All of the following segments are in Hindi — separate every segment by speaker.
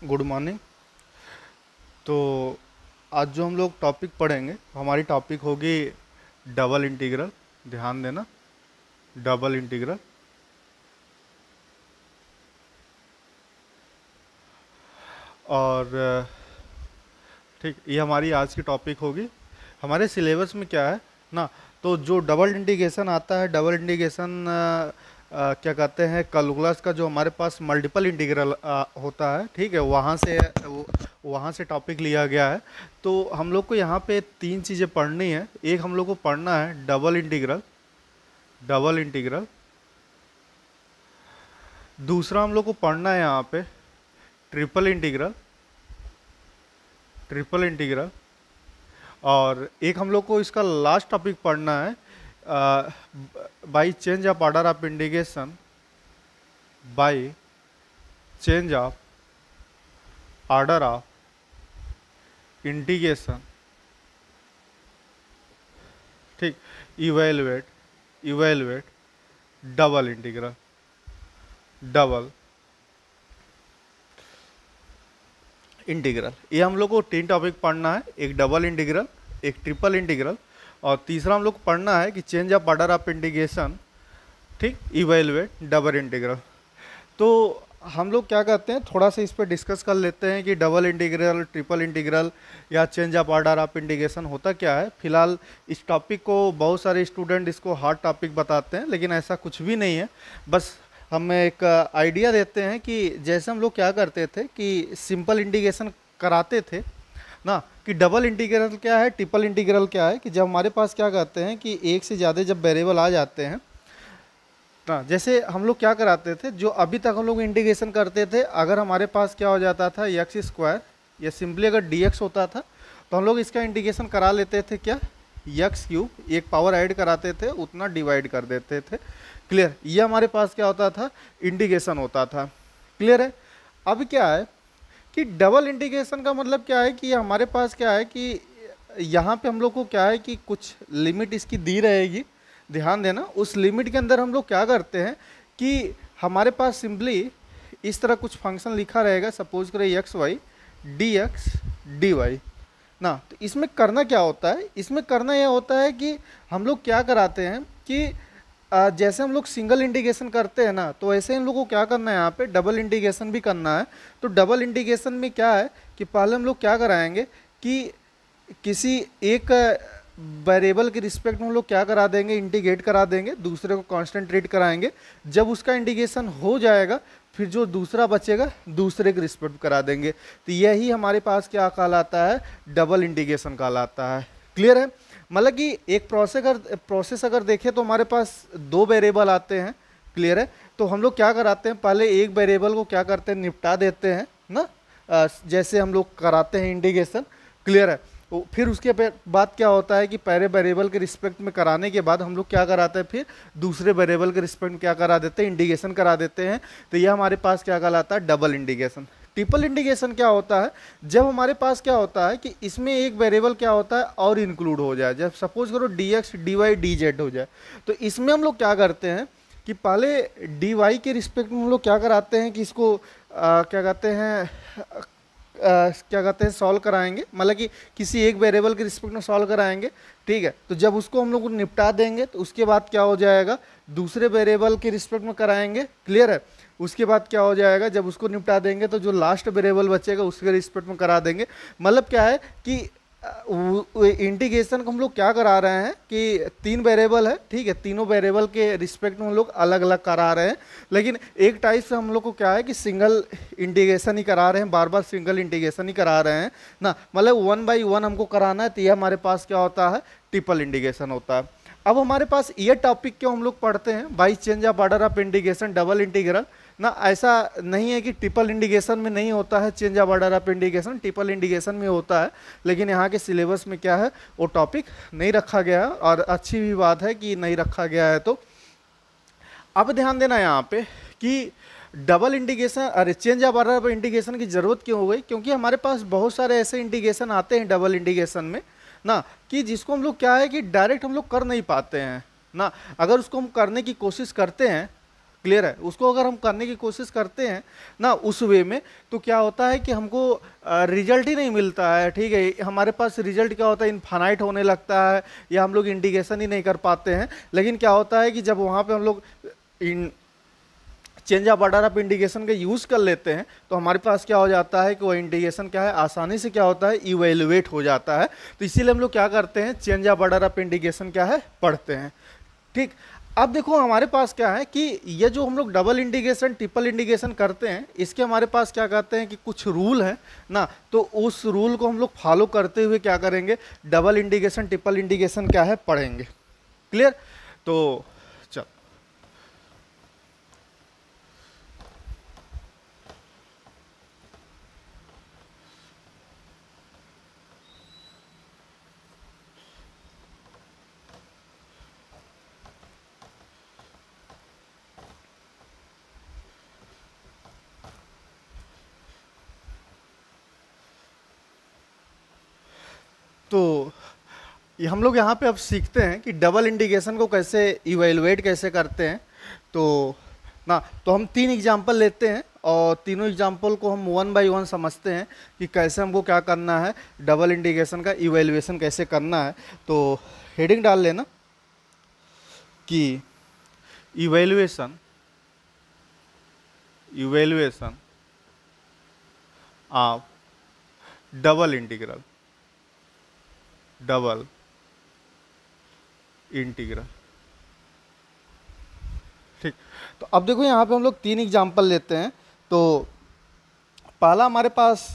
Speaker 1: Good morning. तो आज जो हम लोग टॉपिक पढ़ेंगे, हमारी टॉपिक होगी डबल इंटीग्रल। ध्यान देना, डबल इंटीग्रल। और ठीक, ये हमारी आज की टॉपिक होगी। हमारे सिलेबस में क्या है ना, तो जो डबल इंटीग्रेशन आता है, डबल इंटीग्रेशन क्या कहते हैं, कैलकुलस का जो हमारे पास मल्टीपल इंटीग्रल होता है, ठीक है, वहाँ से टॉपिक लिया गया है। तो हम लोग को यहाँ पे तीन चीज़ें पढ़नी है। एक हम लोग को पढ़ना है डबल इंटीग्रल, डबल इंटीग्रल। दूसरा हम लोग को पढ़ना है यहाँ पे ट्रिपल इंटीग्रल, ट्रिपल इंटीग्रल। और एक हम लोग को इसका लास्ट टॉपिक पढ़ना है by change of order of integration, by change of order of integration. ठीक, evaluate, evaluate double integral, double integral. ये हम लोग को तीन टॉपिक पढ़ना है, एक डबल इंटीग्रल, एक ट्रिपल इंटीग्रल, और तीसरा हम लोग को पढ़ना है कि change of order of integration, ठीक, इवेलुएट डबल इंटीग्रल। तो हम लोग क्या कहते हैं, थोड़ा सा इस पर डिस्कस कर लेते हैं कि डबल इंटीग्रल, ट्रिपल इंटीग्रल या change of order of integration होता क्या है। फिलहाल इस टॉपिक को बहुत सारे स्टूडेंट इसको हार्ड टॉपिक बताते हैं, लेकिन ऐसा कुछ भी नहीं है। बस हम एक आइडिया देते हैं कि जैसे हम लोग क्या करते थे कि सिंपल इंटीग्रेशन कराते थे ना, कि डबल इंटीग्रल क्या है, ट्रिपल इंटीग्रल क्या है, कि जब हमारे पास क्या कहते हैं कि एक से ज़्यादा जब वेरिएबल आ जाते हैं ना, जैसे हम लोग क्या कराते थे, जो अभी तक हम लोग इंटीग्रेशन करते थे, अगर हमारे पास क्या हो जाता था एक्स स्क्वायर या सिंपली अगर dx होता था, तो हम लोग इसका इंटीग्रेशन करा लेते थे क्या, एक्स क्यूब, एक पावर ऐड कराते थे, उतना डिवाइड कर देते थे। क्लियर, ये हमारे पास क्या होता था, इंटीग्रेशन होता था। क्लियर है। अब क्या है कि डबल इंटीग्रेशन का मतलब क्या है कि हमारे पास क्या है कि यहाँ पे हम लोग को क्या है कि कुछ लिमिट इसकी दी रहेगी। ध्यान देना, उस लिमिट के अंदर हम लोग क्या करते हैं कि हमारे पास सिंपली इस तरह कुछ फंक्शन लिखा रहेगा, सपोज करें x y d x d y ना। तो इसमें करना क्या होता है, इसमें करना यह होता है कि हम लोग क्या कराते हैं कि जैसे हम लोग सिंगल इंटीग्रेशन करते हैं ना, तो ऐसे हम लोग को क्या करना है, यहाँ पे डबल इंटीग्रेशन भी करना है। तो डबल इंटीग्रेशन में क्या है कि पहले हम लोग क्या कराएंगे कि किसी एक वेरिएबल के रिस्पेक्ट में हम लोग क्या करा देंगे, इंटीग्रेट करा देंगे, दूसरे को कांस्टेंट ट्रीट कराएंगे। जब उसका इंटीग्रेशन हो जाएगा, फिर जो दूसरा बचेगा दूसरे के रिस्पेक्ट करा देंगे। तो यही हमारे पास क्या कहलाता है, डबल इंटीग्रेशन कहलाता है। क्लियर है। मतलब कि एक प्रोसेस अगर देखें तो हमारे पास दो वेरिएबल आते हैं। क्लियर है। तो हम लोग क्या कराते हैं, पहले एक वेरिएबल को क्या करते हैं, निपटा देते हैं ना, जैसे हम लोग कराते हैं इंटीग्रेशन। क्लियर है। फिर उसके बाद क्या होता है कि पहले वेरिएबल के रिस्पेक्ट में कराने के बाद हम लोग क्या कराते हैं, फिर दूसरे वेरिएबल के रिस्पेक्ट में क्या करा देते हैं, इंटीग्रेशन करा देते हैं। तो यह हमारे पास क्या कहलाता है, डबल इंटीग्रेशन। ट्रिपल इंटीग्रेशन क्या होता है, जब हमारे पास क्या होता है कि इसमें एक वेरिएबल क्या होता है और इंक्लूड हो जाए। जब सपोज करो dx dy dz हो जाए, तो इसमें हम लोग क्या करते हैं कि पहले dy के रिस्पेक्ट में हम लोग क्या कराते हैं कि इसको क्या कहते हैं, क्या कहते हैं, सॉल्व कराएंगे। मतलब कि किसी एक वेरिएबल के रिस्पेक्ट में सॉल्व कराएंगे। ठीक है। तो जब उसको हम लोग निपटा देंगे, तो उसके बाद क्या हो जाएगा, दूसरे वेरिएबल के रिस्पेक्ट में कराएंगे। क्लियर है। उसके बाद क्या हो जाएगा, जब उसको निपटा देंगे तो जो लास्ट वेरिएबल बचेगा उसके रिस्पेक्ट में करा देंगे। मतलब क्या है कि इंटीग्रेशन को हम लोग क्या करा रहे हैं कि तीन वेरिएबल है, ठीक है, तीनों वेरिएबल के रिस्पेक्ट में हम लोग अलग अलग करा रहे हैं। लेकिन एक टाइप से हम लोग को क्या है कि सिंगल इंटीग्रेशन ही करा रहे हैं, बार बार सिंगल इंटीग्रेशन ही करा रहे हैं ना। मतलब 1 बाई 1 हमको कराना है। तो ये हमारे पास क्या होता है, ट्रिपल इंटीग्रेशन होता है। अब हमारे पास ये टॉपिक क्यों हम लोग पढ़ते हैं, by change of order of integration, double integral ना। ऐसा नहीं है कि ट्रिपल इंटीग्रेशन में नहीं होता है change of order of integration, triple integration में होता है, लेकिन यहाँ के सिलेबस में क्या है, वो टॉपिक नहीं रखा गया है। और अच्छी भी बात है कि नहीं रखा गया है। तो अब ध्यान देना यहाँ पे कि डबल इंटीग्रेशन, अरे change of order of integration की जरूरत क्यों हो गई, क्योंकि हमारे पास बहुत सारे ऐसे इंटीग्रेशन आते हैं डबल इंटीग्रेशन में ना, कि जिसको हम लोग क्या है कि डायरेक्ट हम लोग कर नहीं पाते हैं ना। अगर उसको हम करने की कोशिश करते हैं, क्लियर है? उसको अगर हम करने की कोशिश करते हैं ना उस वे में, तो क्या होता है कि हमको रिजल्ट ही नहीं मिलता है। ठीक है, हमारे पास रिजल्ट क्या होता है, इनफाइनाइट होने लगता है, या हम लोग इंटीग्रेशन ही नहीं कर पाते हैं। लेकिन क्या होता है कि जब वहाँ पे हम लोग change of order of integration का यूज़ कर लेते हैं, तो हमारे पास क्या हो जाता है कि वो इंटीग्रेशन क्या है, आसानी से क्या होता है, इवेल्युएट हो जाता है। तो इसीलिए हम लोग क्या करते हैं, change of order of integration क्या है, पढ़ते हैं। ठीक, अब देखो हमारे पास क्या है कि ये जो हम लोग डबल इंटीग्रेशन ट्रिपल इंटीग्रेशन करते हैं, इसके हमारे पास क्या कहते हैं कि कुछ रूल है ना, तो उस रूल को हम लोग फॉलो करते हुए क्या करेंगे, डबल इंटीग्रेशन ट्रिपल इंटीग्रेशन क्या है, पढ़ेंगे। क्लियर? तो चल, तो ये हम लोग यहाँ पे अब सीखते हैं कि डबल इंटीग्रेशन को कैसे इवेलुएट कैसे करते हैं। तो ना, तो हम 3 एग्जांपल लेते हैं और तीनों एग्जांपल को हम 1 बाय 1 समझते हैं कि कैसे हमको क्या करना है, डबल इंटीग्रेशन का इवेल्युएशन कैसे करना है। तो हेडिंग डाल लेना कि इवेल्युएशन ऑफ डबल इंटीग्रल ठीक। तो अब देखो यहाँ पे हम लोग 3 एग्जाम्पल लेते हैं। तो पहला हमारे पास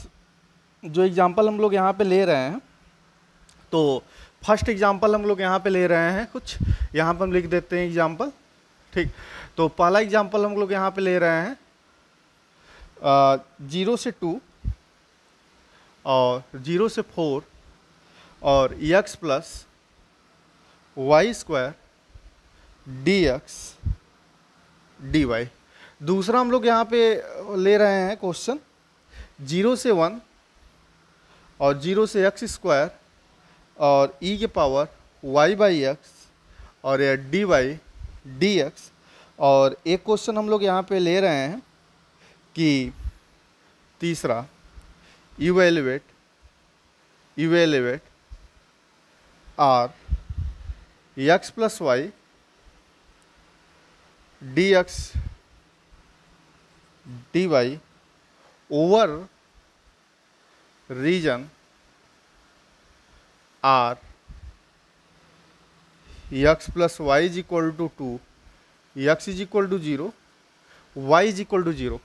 Speaker 1: जो एग्जाम्पल हम लोग यहाँ पे ले रहे हैं, तो फर्स्ट एग्जाम्पल हम लोग यहाँ पे ले रहे हैं, कुछ यहाँ पे हम लिख देते हैं एग्जाम्पल। ठीक, तो पहला एग्जाम्पल हम लोग यहाँ पे ले रहे हैं 0 से 2 और 0 से 4 और x plus y square dx dy। दूसरा हम लोग यहाँ पे ले रहे हैं क्वेश्चन 0 से 1 और 0 से x स्क्वायर और e के पावर y बाई एक्स और यह dy dx। और एक क्वेश्चन हम लोग यहाँ पे ले रहे हैं कि तीसरा evaluate R x plus y dx dy over region R x plus y is equal to 2, x is equal to 0, y is equal to 0।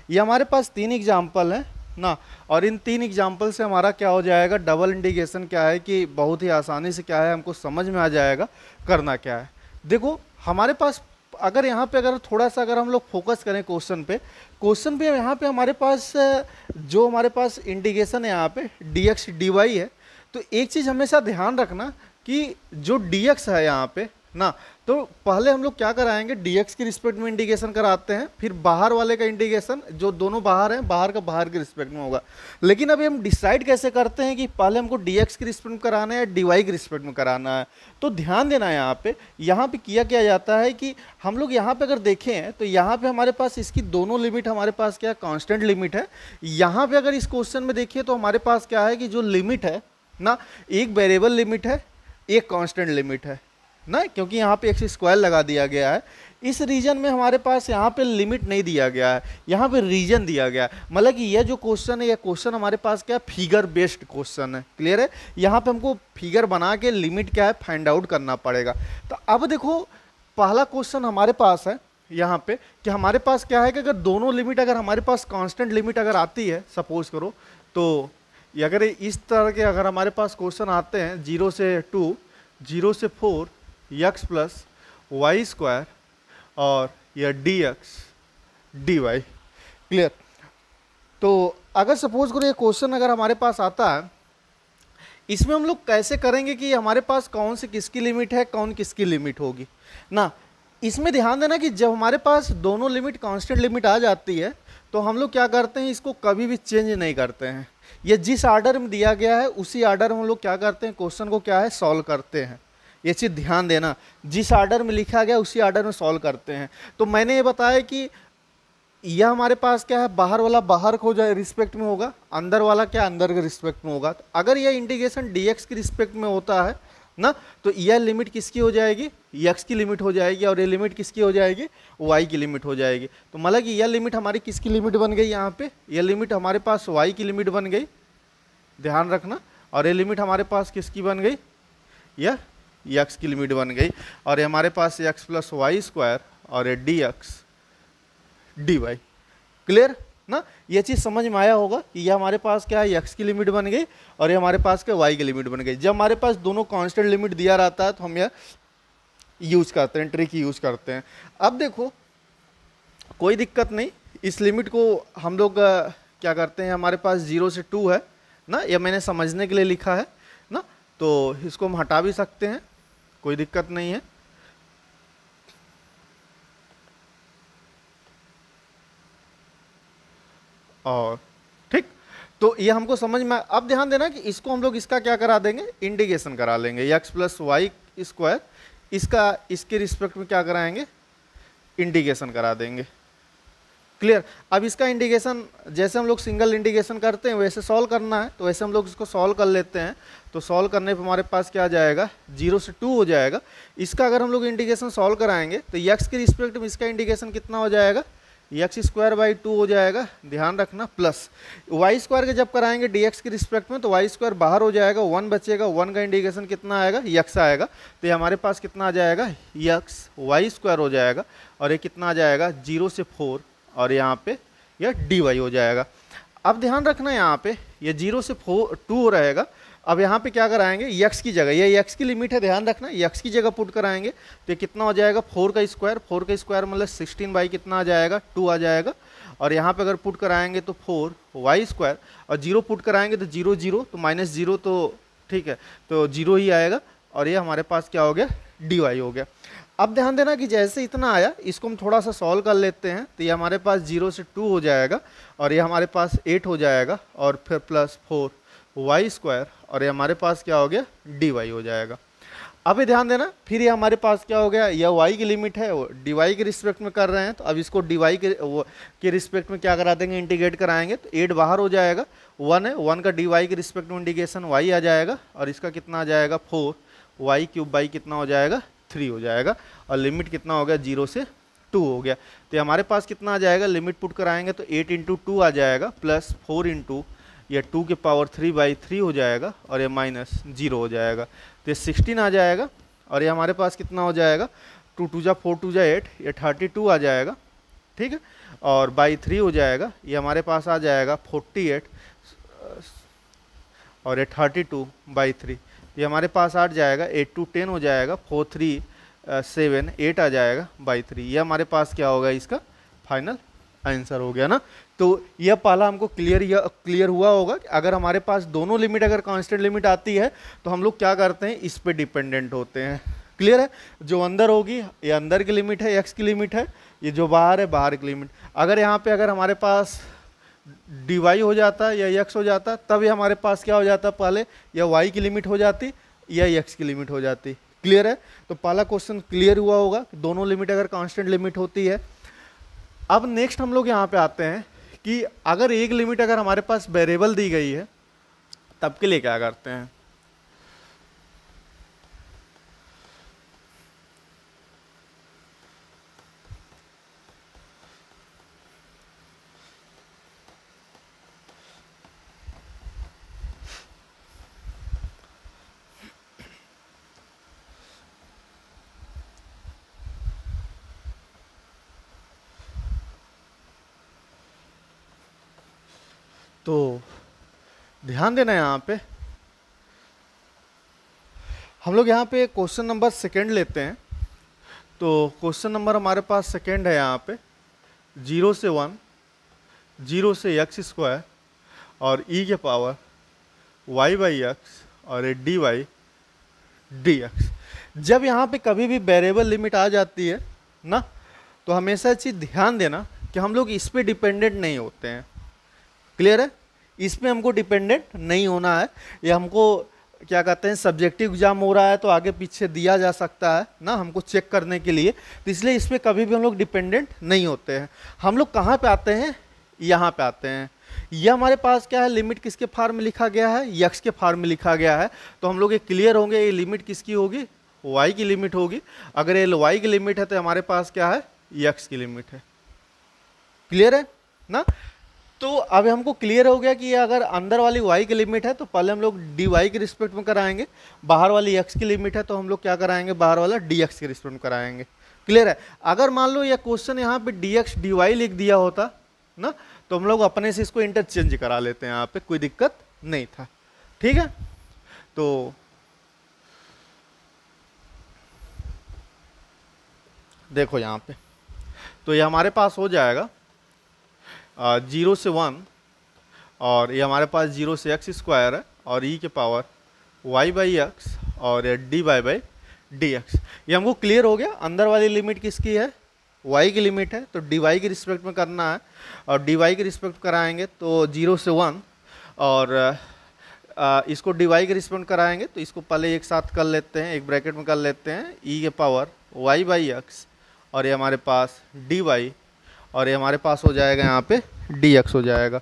Speaker 1: ये हमारे पास 3 एग्जाम्पल हैं ना, और इन 3 एग्जाम्पल से हमारा क्या हो जाएगा, डबल इंटीग्रेशन क्या है कि बहुत ही आसानी से क्या है हमको समझ में आ जाएगा करना क्या है। देखो हमारे पास अगर यहाँ पे अगर थोड़ा सा अगर हम लोग फोकस करें क्वेश्चन पे यहाँ पे हमारे पास जो हमारे पास इंटीग्रेशन है यहाँ पे dx dy है। तो एक चीज़ हमेशा ध्यान रखना कि जो dx है यहाँ पे ना, तो पहले हम लोग क्या कराएंगे, dx की रिस्पेक्ट में इंटीग्रेशन कराते हैं, फिर बाहर वाले का इंटीग्रेशन जो दोनों बाहर हैं बाहर का बाहर के रिस्पेक्ट में होगा। लेकिन अभी हम डिसाइड कैसे करते हैं कि पहले हमको dx की रिस्पेक्ट में कराना है या dy की रिस्पेक्ट में कराना है। तो ध्यान देना यहाँ पे किया क्या जाता है कि हम लोग यहाँ पे अगर देखें तो यहाँ पे हमारे पास इसकी दोनों लिमिट हमारे पास क्या कांस्टेंट लिमिट है। यहाँ पे अगर इस क्वेश्चन में देखिए तो हमारे पास क्या है कि जो लिमिट है ना, एक वेरिएबल लिमिट है, एक कांस्टेंट लिमिट है ना, क्योंकि यहाँ पे एक्स स्क्वायर लगा दिया गया है। इस रीजन में हमारे पास यहाँ पे लिमिट नहीं दिया गया है, यहाँ पे रीजन दिया गया है। मतलब कि यह जो क्वेश्चन है, यह क्वेश्चन हमारे पास क्या है, फिगर बेस्ड क्वेश्चन है। क्लियर है? यहाँ पे हमको फिगर बना के लिमिट क्या है फाइंड आउट करना पड़ेगा। तो अब देखो पहला क्वेश्चन हमारे पास है यहाँ पे कि हमारे पास क्या है कि अगर दोनों लिमिट अगर हमारे पास कांस्टेंट लिमिट अगर आती है, सपोज करो, तो अगर इस तरह के अगर हमारे पास क्वेश्चन आते हैं 0 से 2, 0 से 4 एक्स प्लस वाई स्क्वायर और यह dx dy। क्लियर? तो अगर सपोज करो ये क्वेश्चन अगर हमारे पास आता है, इसमें हम लोग कैसे करेंगे कि हमारे पास कौन सी किसकी लिमिट है, कौन किसकी लिमिट होगी ना। इसमें ध्यान देना कि जब हमारे पास दोनों लिमिट कांस्टेंट लिमिट आ जाती है तो हम लोग क्या करते हैं, इसको कभी भी चेंज नहीं करते हैं। ये जिस आर्डर में दिया गया है उसी आर्डर में हम लोग क्या करते हैं, क्वेश्चन को क्या है सॉल्व करते हैं। ये चीज़ ध्यान देना, जिस ऑर्डर में लिखा गया उसी ऑर्डर में सॉल्व करते हैं। तो मैंने ये बताया कि यह हमारे पास क्या है, बाहर वाला बाहर को जाए रिस्पेक्ट में होगा, अंदर वाला क्या अंदर के रिस्पेक्ट में होगा। तो अगर यह इंटीग्रेशन dx की रिस्पेक्ट में होता है ना, तो यह लिमिट किसकी हो जाएगी, x की लिमिट हो जाएगी, और ये लिमिट किसकी हो जाएगी, y की लिमिट हो जाएगी। तो मतलब कि यह लिमिट हमारी किसकी लिमिट बन गई, यहाँ पे यह लिमिट हमारे पास y की लिमिट बन गई, ध्यान रखना। और ये लिमिट हमारे पास किसकी बन गई, यह x की लिमिट बन गई। और ये हमारे पास x प्लस वाई स्क्वायर और ये dx dy। क्लियर ना, ये चीज़ समझ में आया होगा कि ये हमारे पास क्या है, x की लिमिट बन गई और ये हमारे पास क्या y की लिमिट बन गई। जब हमारे पास दोनों कांस्टेंट लिमिट दिया रहता है तो हम यह यूज़ करते हैं, ट्रिक यूज़ करते हैं। अब देखो कोई दिक्कत नहीं, इस लिमिट को हम लोग क्या करते हैं, हमारे पास 0 से 2 है ना, ये मैंने समझने के लिए लिखा है ना, तो इसको हम हटा भी सकते हैं, कोई दिक्कत नहीं है। और ठीक, तो ये हमको समझ में। अब ध्यान देना कि इसको हम लोग इसका क्या करा देंगे, इंटीग्रेशन करा लेंगे, x प्लस वाई स्क्वायर, इसका इसके रिस्पेक्ट में क्या कराएंगे, इंटीग्रेशन करा देंगे। क्लियर। अब इसका इंटीग्रेशन जैसे हम लोग सिंगल इंटीग्रेशन करते हैं वैसे सॉल्व करना है, तो वैसे हम लोग इसको सॉल्व कर लेते हैं। तो सॉल्व करने पे हमारे पास क्या आ जाएगा, 0 से 2 हो जाएगा। इसका अगर हम लोग इंटीग्रेशन सॉल्व कराएंगे तो x के रिस्पेक्ट में इसका इंटीग्रेशन कितना हो जाएगा, x स्क्वायर बाई 2 हो जाएगा, ध्यान रखना, प्लस वाई स्क्वायर के जब कराएंगे dx के रिस्पेक्ट में तो वाई स्क्वायर बाहर हो जाएगा, 1 बचेगा, 1 का इंटीग्रेशन कितना आएगा, x आएगा। तो ये हमारे पास कितना आ जाएगा, x वाई स्क्वायर हो जाएगा, और ये कितना आ जाएगा 0 से 4, और यहाँ पे यह dy हो जाएगा। अब ध्यान रखना यहाँ पे ये 0 से 2 रहेगा। अब यहाँ पे क्या कराएंगे, x की जगह, ये x की लिमिट है, ध्यान रखना, x की जगह पुट कराएंगे तो ये कितना हो जाएगा 4 का स्क्वायर, 4 का स्क्वायर मतलब 16 बाई कितना आ जाएगा 2 आ जाएगा। और यहाँ पे अगर पुट कराएंगे तो 4 वाई स्क्वायर, और 0 पुट कराएंगे तो 0 0 तो -0, तो ठीक है, तो 0 ही आएगा, और ये हमारे पास क्या हो गया, dy हो गया। अब ध्यान देना कि जैसे इतना आया इसको हम थोड़ा सा सॉल्व कर लेते हैं, तो ये हमारे पास 0 से 2 हो जाएगा, और ये हमारे पास 8 हो जाएगा, और फिर प्लस 4 वाई स्क्वायर, और ये हमारे पास क्या हो गया, dy हो जाएगा। अब ये ध्यान देना, फिर ये हमारे पास क्या हो गया, यह y की लिमिट है, dy के रिस्पेक्ट में कर रहे हैं, तो अब इसको dy के रिस्पेक्ट में क्या करा देंगे, इंटीग्रेट कराएंगे, तो 8 बाहर हो जाएगा, 1 है, 1 का dy के रिस्पेक्ट में इंटीग्रेशन y आ जाएगा, और इसका कितना आ जाएगा 4 वाई क्यूब बाई कितना हो जाएगा 3 हो जाएगा, और लिमिट कितना हो गया 0 से 2 हो गया। तो हमारे पास कितना आ जाएगा, लिमिट पुट कराएंगे तो 8 × 2 आ जाएगा, प्लस 4 × ये 2 के पावर 3/3 हो जाएगा, और ये -0 हो जाएगा, तो ये 16 आ जाएगा, और ये हमारे पास कितना हो जाएगा 2 2 जा 4 2 जा 8, ये 32 आ जाएगा, ठीक है, और बाई 3 हो जाएगा, ये हमारे पास आ जाएगा 48, और ये 32/3, ये हमारे पास आ जाएगा 8 2 10 हो जाएगा, 4 3 7 8 आ जाएगा बाई 3। ये हमारे पास क्या होगा, इसका फाइनल आंसर हो गया ना। तो यह पहला हमको क्लियर हुआ होगा कि अगर हमारे पास दोनों लिमिट अगर कांस्टेंट लिमिट आती है तो हम लोग क्या करते हैं, इस पे डिपेंडेंट होते हैं। क्लियर है, जो अंदर होगी ये अंदर की लिमिट है, x की लिमिट है, ये जो बाहर है बाहर की लिमिट। अगर यहाँ पे अगर हमारे पास dy हो जाता या x हो जाता, तब ये हमारे पास क्या हो जाता, पहले या y की लिमिट हो जाती या x की लिमिट हो जाती। क्लियर है, तो पहला क्वेश्चन क्लियर हुआ होगा, दोनों लिमिट अगर कांस्टेंट लिमिट होती है। अब नेक्स्ट हम लोग यहाँ पे आते हैं कि अगर एक लिमिट अगर हमारे पास वेरिएबल दी गई है तब के लिए क्या करते हैं। तो ध्यान देना यहाँ पे, हम लोग यहाँ पे क्वेश्चन नंबर सेकंड लेते हैं। तो क्वेश्चन नंबर हमारे पास सेकंड है यहाँ पे 0 से 1, 0 से x स्क्वायर और e के पावर y/x और dy dx। जब यहाँ पे कभी भी वेरिएबल लिमिट आ जाती है ना, तो हमेशा चीज़ ध्यान देना कि हम लोग इस पे डिपेंडेंट नहीं होते हैं। क्लियर है, इसमें हमको डिपेंडेंट नहीं होना है, या हमको क्या कहते हैं सब्जेक्टिव एग्जाम हो रहा है तो आगे पीछे दिया जा सकता है ना हमको चेक करने के लिए, तो इसलिए इस पर कभी भी हम लोग डिपेंडेंट नहीं होते हैं। हम लोग कहाँ पे आते हैं, यहाँ पे आते हैं। ये हमारे पास क्या है, लिमिट किसके फॉर्म में लिखा गया है, यक्स के फॉर्म में लिखा गया है। तो हम लोग ये क्लियर होंगे, ये लिमिट किसकी होगी, वाई की लिमिट होगी। अगर ये वाई की लिमिट है तो हमारे पास क्या है, यक्स की लिमिट है। क्लियर है ना। तो अब हमको क्लियर हो गया कि ये अगर अंदर वाली y की लिमिट है तो पहले हम लोग dy के रिस्पेक्ट में कराएंगे, बाहर वाली x की लिमिट है तो हम लोग क्या कराएंगे, बाहर वाला dx के रिस्पेक्ट में कराएंगे। क्लियर है। अगर मान लो ये क्वेश्चन यहाँ पे dx dy लिख दिया होता ना, तो हम लोग अपने से इसको इंटरचेंज करा लेते हैं, यहाँ पे कोई दिक्कत नहीं था। ठीक है, तो देखो यहाँ पे, तो ये हमारे पास हो जाएगा 0 से 1, और ये हमारे पास 0 से x स्क्वायर है, और e के पावर y बाई एक्स, और dy बाई डी एक्स। ये हमको क्लियर हो गया। अंदर वाली लिमिट किसकी है, y की लिमिट है, तो dy के रिस्पेक्ट में करना है, और dy के रिस्पेक्ट कराएंगे तो 0 से 1, और इसको dy के रिस्पेक्ट कराएंगे तो इसको पहले एक साथ कर लेते हैं, एक ब्रैकेट में कर लेते हैं, e के पावर y बाई एक्स, और ये हमारे पास dy, और ये हमारे पास हो जाएगा यहाँ पे dx हो जाएगा।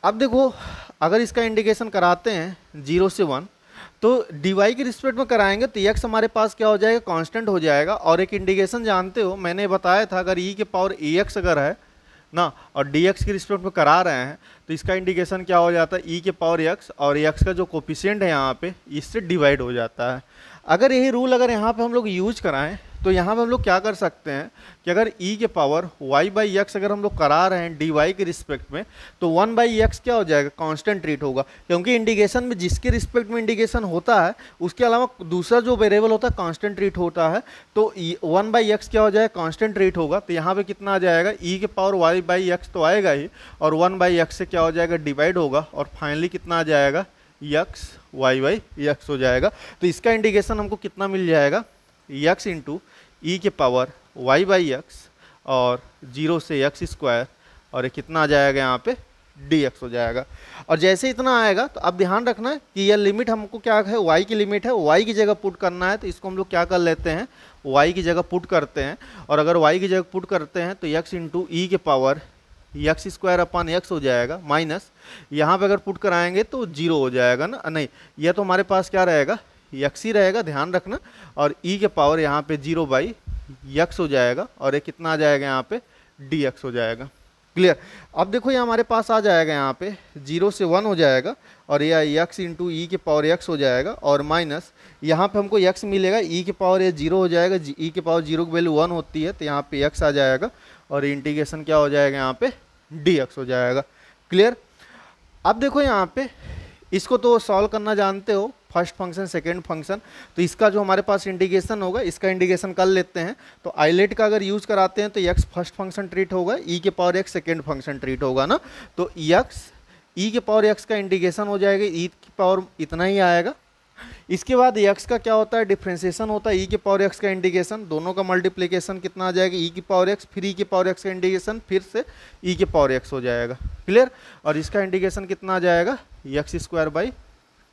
Speaker 1: अब देखो, अगर इसका इंडिकेशन कराते हैं 0 से 1, तो dy के रिस्पेक्ट में कराएंगे तो x हमारे पास क्या हो जाएगा, कांस्टेंट हो जाएगा। और एक इंडिकेशन जानते हो, मैंने बताया था, अगर e के पावर ax अगर है ना, और dx के रिस्पेक्ट में करा रहे हैं, तो इसका इंडिकेशन क्या हो जाता है, e के पावर x, और x का जो कोफिशिएंट है यहाँ पे, इससे डिवाइड हो जाता है। अगर यही रूल अगर यहाँ पे हम लोग यूज कराएं, तो यहाँ पे हम लोग क्या कर सकते हैं कि अगर e के पावर y बाई एक्स अगर हम लोग करा रहे हैं dy के रिस्पेक्ट में, तो 1 बाई एक्स क्या हो जाएगा, कांस्टेंट ट्रीट होगा। क्योंकि इंडिकेशन में जिसके रिस्पेक्ट में इंडिकेशन होता है, उसके अलावा दूसरा जो वेरिएबल होता है कांस्टेंट ट्रीट होता है, तो 1 बाई एक्स क्या हो जाएगा, कांस्टेंट ट्रीट होगा। तो यहाँ पे कितना आ जाएगा, e के पावर y बाई एक्स तो आएगा ही, और 1 बाई एक्स से क्या हो जाएगा, डिवाइड होगा, और फाइनली कितना आ जाएगा, x y बाई एक्स हो जाएगा। तो इसका इंडिकेशन हमको कितना मिल जाएगा, x इंटू ई के पावर y बाई एक्स, और 0 से x स्क्वायर, और ये कितना आ जाएगा यहाँ पे dx हो जाएगा। और जैसे इतना आएगा तो अब ध्यान रखना है कि यह लिमिट हमको क्या है, y की लिमिट है, y की जगह पुट करना है। तो इसको हम लोग क्या कर लेते हैं, y की जगह पुट करते हैं, और अगर y की जगह पुट करते हैं तो x इंटू ई के power x square upon x हो जाएगा, माइनस यहाँ पे अगर पुट कराएंगे तो 0 हो जाएगा ना, नहीं यह तो हमारे पास क्या रहेगा, एक्स ही रहेगा, ध्यान रखना। और e के पावर यहाँ पे 0 बाई एक्स हो जाएगा, और ये कितना आ जाएगा यहाँ पे dx हो जाएगा। क्लियर। अब देखो ये हमारे पास आ जाएगा यहाँ पे 0 से 1 हो जाएगा, और यह x इंटू ई के पावर x हो जाएगा, और माइनस यहाँ पे हमको x मिलेगा, e के पावर ये 0 हो जाएगा, e के पावर 0 की वैल्यू 1 होती है, तो यहाँ पे x आ जाएगा, और इंटीग्रेशन क्या हो जाएगा यहाँ पे dx हो जाएगा। क्लियर। अब देखो यहाँ पे इसको तो सॉल्व करना जानते हो, फर्स्ट फंक्शन सेकंड फंक्शन, तो इसका जो हमारे पास इंटीग्रेशन होगा, इसका इंटीग्रेशन कर लेते हैं। तो आइलेट का अगर यूज कराते हैं तो x फर्स्ट फंक्शन ट्रीट होगा, e के power x second function treat होगा ना। तो x e के पावर x का इंटीग्रेशन हो जाएगा, e की पावर इतना ही आएगा। इसके बाद x का क्या होता है, डिफ्रेंसिएशन होता है, e के पावर x का इंटीग्रेशन, दोनों का मल्टीप्लिकेशन कितना आ जाएगा, e की पावर x, फिर e के पावर x का इंटीग्रेशन, फिर से e के पावर x हो जाएगा। क्लियर। और इसका इंटीग्रेशन कितना आ जाएगा, एक्स स्क्वायर बाई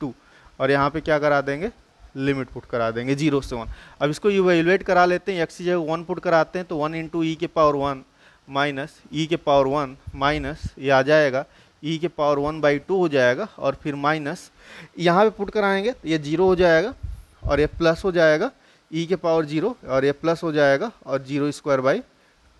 Speaker 1: 2, और यहाँ पे क्या करा देंगे, लिमिट पुट करा देंगे 0 से 1। अब इसको इवेल्युएट करा लेते हैं, x की जगह 1 पुट कराते हैं, तो 1 इंटू ई के पावर 1 माइनस ई के पावर 1 माइनस ये आ जाएगा e के पावर 1 बाई 2 हो जाएगा, और फिर माइनस यहाँ पे पुट कराएंगे तो ये 0 हो जाएगा, और ये प्लस हो जाएगा e के पावर 0, और ये प्लस हो जाएगा, और 0 स्क्वायर बाई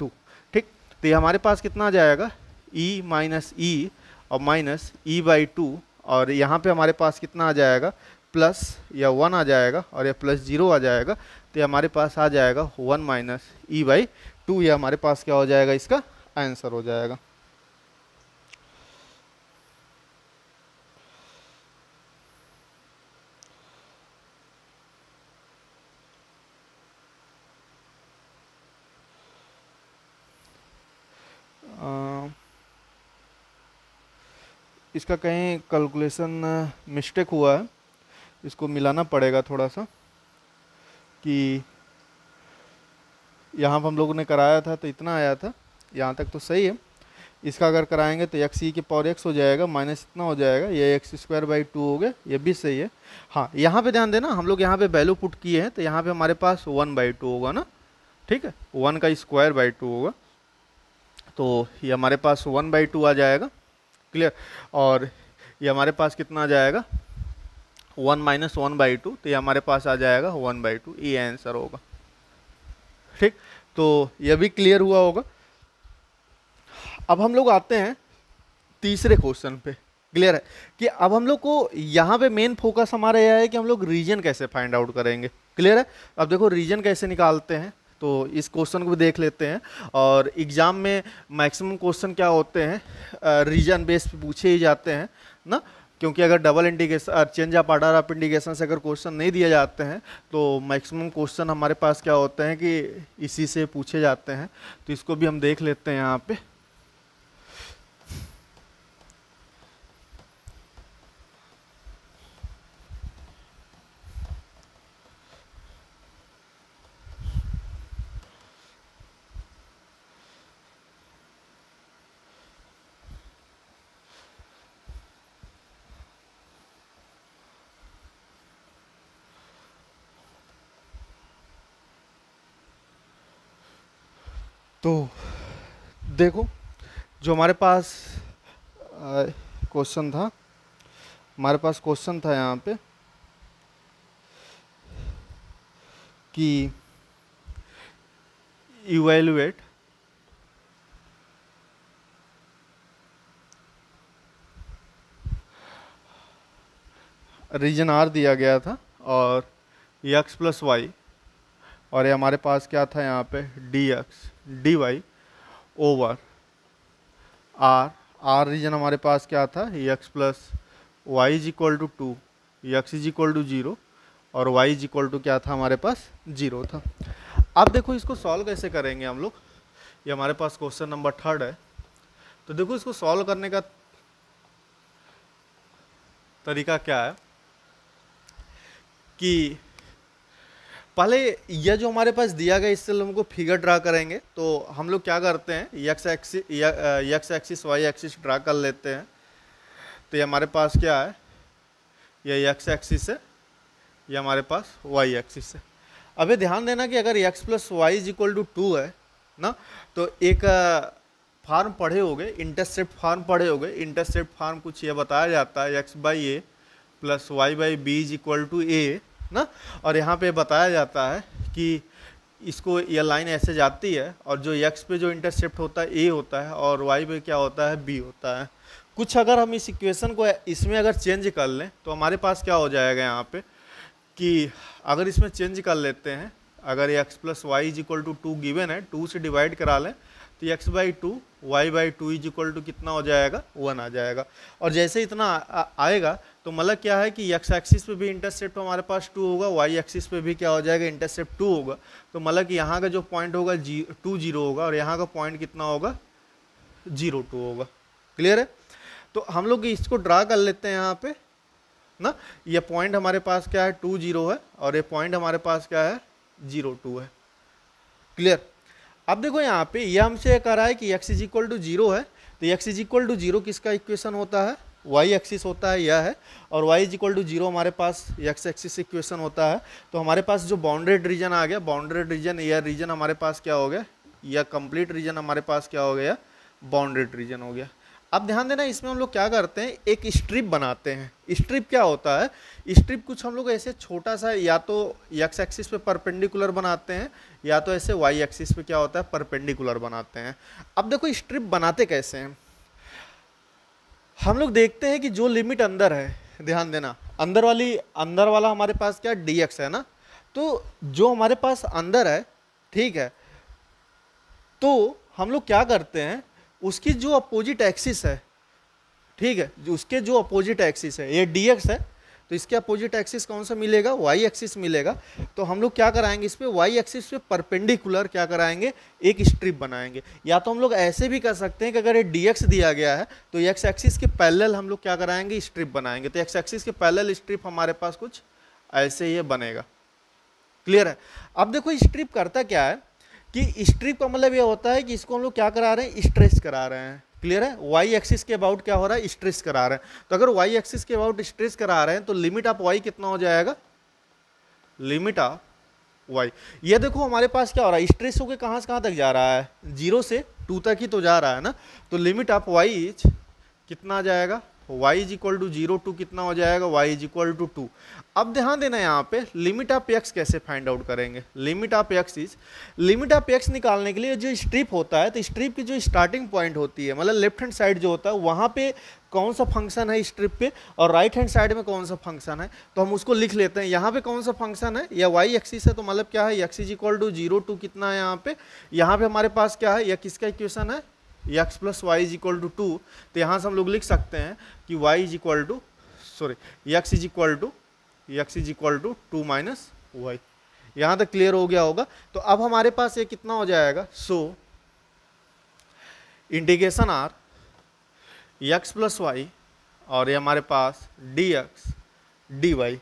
Speaker 1: 2। ठीक। तो ये हमारे पास कितना आ जाएगा, e माइनस ई, और माइनस ई बाई 2, और यहाँ पे हमारे पास कितना आ जाएगा, प्लस या 1 आ जाएगा, और ये प्लस 0 आ जाएगा। तो ये हमारे पास आ जाएगा 1 माइनस ई बाई 2, ये हमारे पास क्या हो जाएगा, इसका आंसर हो जाएगा। इसका कहीं कैलकुलेशन मिस्टेक हुआ है, इसको मिलाना पड़ेगा थोड़ा सा, कि यहाँ पर हम लोगों ने कराया था तो इतना आया था, यहाँ तक तो सही है, इसका अगर कराएंगे तो एक्स ई की पावर एक्स हो जाएगा, माइनस इतना हो जाएगा, ये एक्स स्क्वायर बाई 2 हो गया, ये भी सही है। हाँ, यहाँ पे ध्यान देना, हम लोग यहाँ पे वैल्यू पुट किए हैं तो यहाँ पे हमारे पास 1/2 होगा ना, ठीक है, 1 का स्क्वायर बाई 2 होगा, तो ये हमारे पास 1/2 आ जाएगा, क्लियर। और ये हमारे पास कितना आ जाएगा, 1 माइनस 1/2, तो ये हमारे पास आ जाएगा 1/2, ये आंसर होगा, ठीक। तो ये भी क्लियर हुआ होगा। अब हम लोग आते हैं तीसरे क्वेश्चन पे, क्लियर है कि अब हम लोग को यहाँ पे मेन फोकस हमारा यह है कि हम लोग रीजन कैसे फाइंड आउट करेंगे, क्लियर है। अब देखो रीजन कैसे निकालते हैं, तो इस क्वेश्चन को भी देख लेते हैं। और एग्जाम में मैक्सिमम क्वेश्चन क्या होते हैं, रीजन बेस पे पूछे ही जाते हैं ना, क्योंकि अगर double integration change of order of integration से अगर क्वेश्चन नहीं दिए जाते हैं तो मैक्सिमम क्वेश्चन हमारे पास क्या होते हैं कि इसी से पूछे जाते हैं। तो इसको भी हम देख लेते हैं यहाँ पे। तो देखो, जो हमारे पास क्वेश्चन था, हमारे पास क्वेश्चन था यहाँ पे कि इवैल्यूएट रीजन आर दिया गया था और एक्स प्लस वाई, और ये हमारे पास क्या था यहाँ पे d x d y over R. R region हमारे पास क्या था, x plus y is equal to 2, x is equal to 0 और वाई इज इक्वल टू क्या था हमारे पास 0 था। अब देखो इसको सॉल्व कैसे करेंगे हम लोग, ये हमारे पास क्वेश्चन नंबर 3 है। तो देखो इसको सॉल्व करने का तरीका क्या है कि पहले यह जो हमारे पास दिया गया इससे हम को फिगर ड्रा करेंगे। तो हम लोग क्या करते हैं, x axis y axis draw कर लेते हैं। तो ये हमारे पास क्या है, यह एक्स एक्सिस है, ये हमारे पास वाई एक्सिस है। अबे ध्यान देना कि अगर x plus y is equal to 2 है ना, तो एक फार्म पढ़े होगे, इंटरसेप्ट फार्म पढ़े होगे। इंटरसेप्ट फार्म कुछ ये बताया जाता है, x by a plus y by b is equal to a ना। और यहाँ पे बताया जाता है कि इसको यह लाइन ऐसे जाती है और जो x पे जो इंटरसेप्ट होता है a होता है और y पे क्या होता है b होता है। कुछ अगर हम इस इक्वेशन को इसमें अगर चेंज कर लें तो हमारे पास क्या हो जाएगा यहाँ पे कि अगर इसमें चेंज कर लेते हैं, अगर x plus y is equal to 2 given है, 2 से डिवाइड करा लें तो x by 2 y by 2 is equal to कितना हो जाएगा, 1 आ जाएगा। और जैसे इतना आएगा तो मतलब क्या है कि एक्स एक्सिस पे भी इंटरसेप्ट हमारे पास 2 होगा, वाई एक्सिस पे भी क्या हो जाएगा, इंटरसेप्ट 2 होगा। तो मतलब कि यहाँ का जो पॉइंट होगा 2 0 होगा और यहाँ का पॉइंट कितना होगा 0 2 होगा, क्लियर है। तो हम लोग इसको ड्रा कर लेते हैं यहाँ पे ना। ये पॉइंट हमारे पास क्या है 2 0 है और ये पॉइंट हमारे पास क्या है 0 2 है, क्लियर। अब देखो यहाँ पे ये हमसे कह रहा है कि x इज इक्वल टू 0 है, तो x इज इक्वल टू 0 किसका इक्वेशन होता है, y एक्सिस होता है, यह है। और y इज इक्वल टू 0 हमारे पास x एक्सिस इक्वेशन होता है। तो हमारे पास जो बाउंड्रेड रीजन आ गया, बाउंड्रेड रीजन, यह रीजन हमारे पास क्या हो गया, यह कंप्लीट रीजन हमारे पास क्या हो गया, बाउंड्रेड रीजन हो गया। अब ध्यान देना, इसमें हम लोग क्या करते हैं, एक स्ट्रिप बनाते हैं। स्ट्रिप क्या होता है, स्ट्रिप कुछ हम लोग ऐसे छोटा सा या तो एक्स एक्सिस पे परपेंडिकुलर बनाते हैं या तो ऐसे वाई एक्सिस पे क्या होता है, परपेंडिकुलर बनाते हैं। अब देखो स्ट्रिप बनाते कैसे हैं, हम लोग देखते हैं कि जो लिमिट अंदर है, ध्यान देना अंदर वाला हमारे पास क्या dx है ना। तो जो हमारे पास अंदर है, ठीक है, तो हम लोग क्या करते हैं, उसकी जो अपोजिट एक्सिस है, ठीक है, उसके जो अपोजिट एक्सिस है, ये dx है, तो इसके अपोजिट एक्सिस कौन सा मिलेगा, y एक्सिस मिलेगा। तो हम लोग क्या कराएंगे, इस पे y एक्सिस पे परपेंडिकुलर क्या कराएंगे, एक स्ट्रिप बनाएंगे। या तो हम लोग ऐसे भी कर सकते हैं कि अगर ये dx दिया गया है तो x एक्सिस के पैरेलल हम लोग क्या कराएंगे, स्ट्रिप बनाएंगे। तो x एक्सिस के पैरेलल स्ट्रिप हमारे पास कुछ ऐसे ये बनेगा, क्लियर है। अब देखो स्ट्रिप करता क्या है कि स्ट्रिप का मतलब ये होता है कि इसको हम लोग क्या करा रहे हैं, स्ट्रेच करा रहे हैं, क्लियर है। वाई एक्सिस के अबाउट क्या हो रहा है, स्ट्रेस करा रहे हैं। तो अगर वाई एक्सिस के अबाउट स्ट्रेस करा रहे हैं तो लिमिट ऑफ वाई कितना हो जाएगा, लिमिट ऑफ वाई, ये देखो हमारे पास क्या हो रहा है, स्ट्रेस होकर कहाँ से कहाँ तक जा रहा है, 0 से 2 तक ही तो जा रहा है ना। तो लिमिट ऑफ वाई इज कितना आ जाएगा, y is equal to 0 to कितना हो जाएगा, y इज इक्वल टू 2। अब ध्यान देना यहाँ पे लिमिट ऑफ x कैसे फाइंड आउट करेंगे, limit of x is, limit of x निकालने के लिए जो स्ट्रिप होता है, तो स्ट्रिप की जो स्टार्टिंग पॉइंट होती है, मतलब लेफ्ट हैंड साइड जो होता है वहाँ पे कौन सा फंक्शन है स्ट्रिप पे, और राइट हैंड साइड में कौन सा फंक्शन है, तो हम उसको लिख लेते हैं। यहाँ पे कौन सा फंक्शन है, या y एक्सिस है, तो मतलब क्या है, x is equal to 0 to कितना है यहाँ पे हमारे पास क्या है, या किसका इक्वेशन है, x plus y is equal to 2। तो यहाँ से हम लोग लिख सकते हैं कि y is equal to, sorry, x is equal to 2 minus y. यहाँ तक क्लियर हो गया होगा। तो अब हमारे पास ये कितना हो जाएगा, so integration R x plus y, और ये हमारे पास dx dy,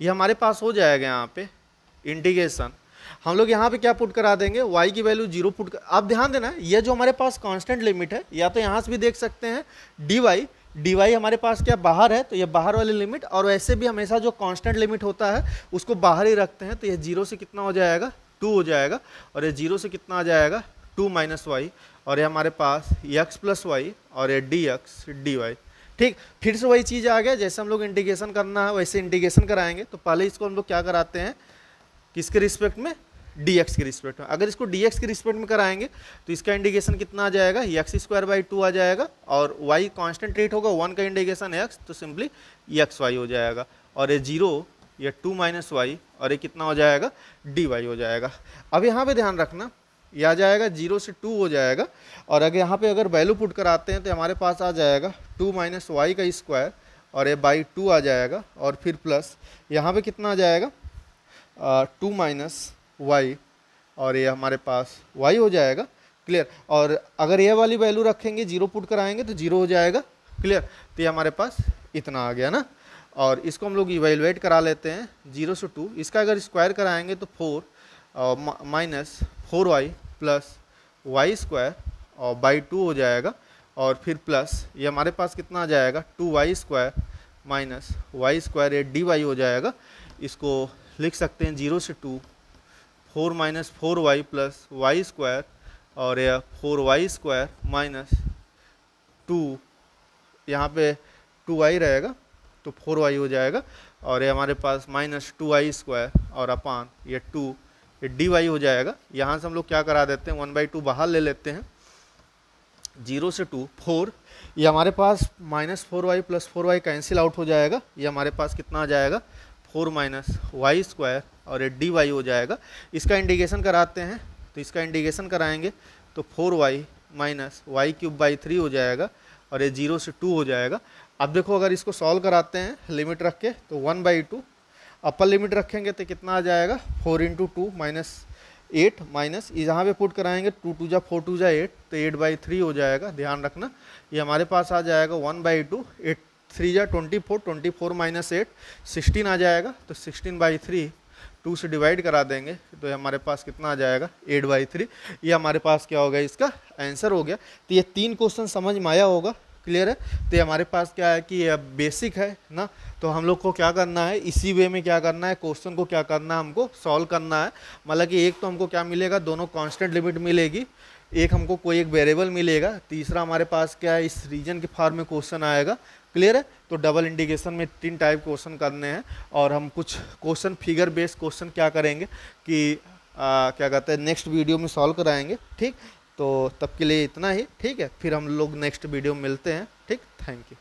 Speaker 1: ये हमारे पास हो जाएगा यहाँ पे इंटीग्रेशन। हम लोग यहाँ पे क्या पुट करा देंगे, y की वैल्यू 0 पुट कर। अब ध्यान देना ये जो हमारे पास कांस्टेंट लिमिट है, या तो यहाँ से भी देख सकते हैं dy हमारे पास क्या बाहर है, तो ये बाहर वाली लिमिट, और वैसे भी हमेशा जो कांस्टेंट लिमिट होता है उसको बाहर ही रखते हैं। तो ये 0 से कितना हो जाएगा, 2 हो जाएगा, और ये 0 से कितना आ जाएगा, 2 माइनस वाई, और ये हमारे पास x प्लस वाई, और ये dx dy। ठीक, फिर से वही चीज़ आ गया, जैसे हम लोग इंटीग्रेशन करना है वैसे इंटीग्रेशन कराएंगे। तो पहले इसको हम लोग क्या कराते हैं, किसके रिस्पेक्ट में, dx के रिस्पेक्ट में। अगर इसको dx के रिस्पेक्ट में कराएंगे तो इसका इंटीग्रेशन कितना आ जाएगा, x स्क्वायर बाई 2 आ जाएगा, और y कांस्टेंट रेट होगा 1 का इंटीग्रेशन x, तो सिंपली x y हो जाएगा, और ये 0, ये 2 माइनस वाई, और ये कितना हो जाएगा, dy हो जाएगा। अब यहाँ पे ध्यान रखना, यह आ जाएगा 0 से 2 हो जाएगा, और अगर यहाँ पे अगर वैल्यू पुट कराते हैं तो हमारे पास आ जाएगा 2 माइनस वाई का स्क्वायर, और ये बाई 2 आ जाएगा, और फिर प्लस यहाँ पे कितना आ जाएगा, 2 माइनस वाई, और ये हमारे पास y हो जाएगा। क्लियर। और अगर ये वाली वैल्यू रखेंगे 0 पुट कराएंगे तो 0 हो जाएगा। क्लियर। तो ये हमारे पास इतना आ गया ना, और इसको हम लोग इवेलुएट करा लेते हैं 0 से 2। इसका अगर स्क्वायर कराएंगे तो 4 minus 4y plus y square और बाई 2 हो जाएगा, और फिर प्लस ये हमारे पास कितना आ जाएगा, 2y square minus y square, ये dy हो जाएगा। इसको लिख सकते हैं 0 से 2, 4 minus 4y plus y square, और यह 4y स्क्वायर माइनस 2, यहाँ पे 2y रहेगा तो 4y हो जाएगा, और ये हमारे पास माइनस 2y स्क्वायर और अपान ये 2, ये dy हो जाएगा। यहाँ से हम लोग क्या करा देते हैं, 1/2 बाहर ले लेते हैं, 0 से 2 4, ये हमारे पास minus 4y plus 4y cancel out हो जाएगा। ये हमारे पास कितना आ जाएगा, 4 माइनस वाई स्क्वायर, और ये dy हो जाएगा। इसका इंटीग्रेशन कराते हैं, तो इसका इंटीग्रेशन कराएंगे तो 4y minus Y cube by 3 हो जाएगा, और ये 0 से 2 हो जाएगा। अब देखो अगर इसको सॉल्व कराते हैं लिमिट रख के, तो 1/2 अपर लिमिट रखेंगे तो कितना आ जाएगा, 4 × 2 माइनस 8, माइनस यहाँ पे पुट कराएंगे 2 2 जा 4 2 जा 8, तो 8/3 हो जाएगा। ध्यान रखना ये हमारे पास आ जाएगा 1/2, 8 3 जा 24, 24 माइनस 8 16 आ जाएगा। तो 16/3 2 से डिवाइड करा देंगे तो ये हमारे पास कितना आ जाएगा, 8/3। ये हमारे पास क्या होगा, इसका आंसर हो गया। तो ये 3 क्वेश्चन समझ में आया होगा। क्लियर है। तो ये हमारे पास क्या है कि ये बेसिक है ना, तो हम लोग को क्या करना है, इसी वे में क्या करना है, क्वेश्चन को क्या करना है, हमको सॉल्व करना है। मतलब कि एक तो हमको क्या मिलेगा, दोनों कांस्टेंट लिमिट मिलेगी, एक हमको कोई एक वेरिएबल मिलेगा, तीसरा हमारे पास क्या है, इस रीजन के फॉर्म में क्वेश्चन आएगा। क्लियर है। तो डबल इंटीग्रेशन में 3 टाइप क्वेश्चन करने हैं, और हम कुछ क्वेश्चन फिगर बेस्ड क्वेश्चन क्या करेंगे कि क्या कहते हैं, नेक्स्ट वीडियो में सॉल्व कराएंगे। ठीक, तो तब के लिए इतना ही। ठीक है, फिर हम लोग नेक्स्ट वीडियो में मिलते हैं। ठीक, थैंक यू।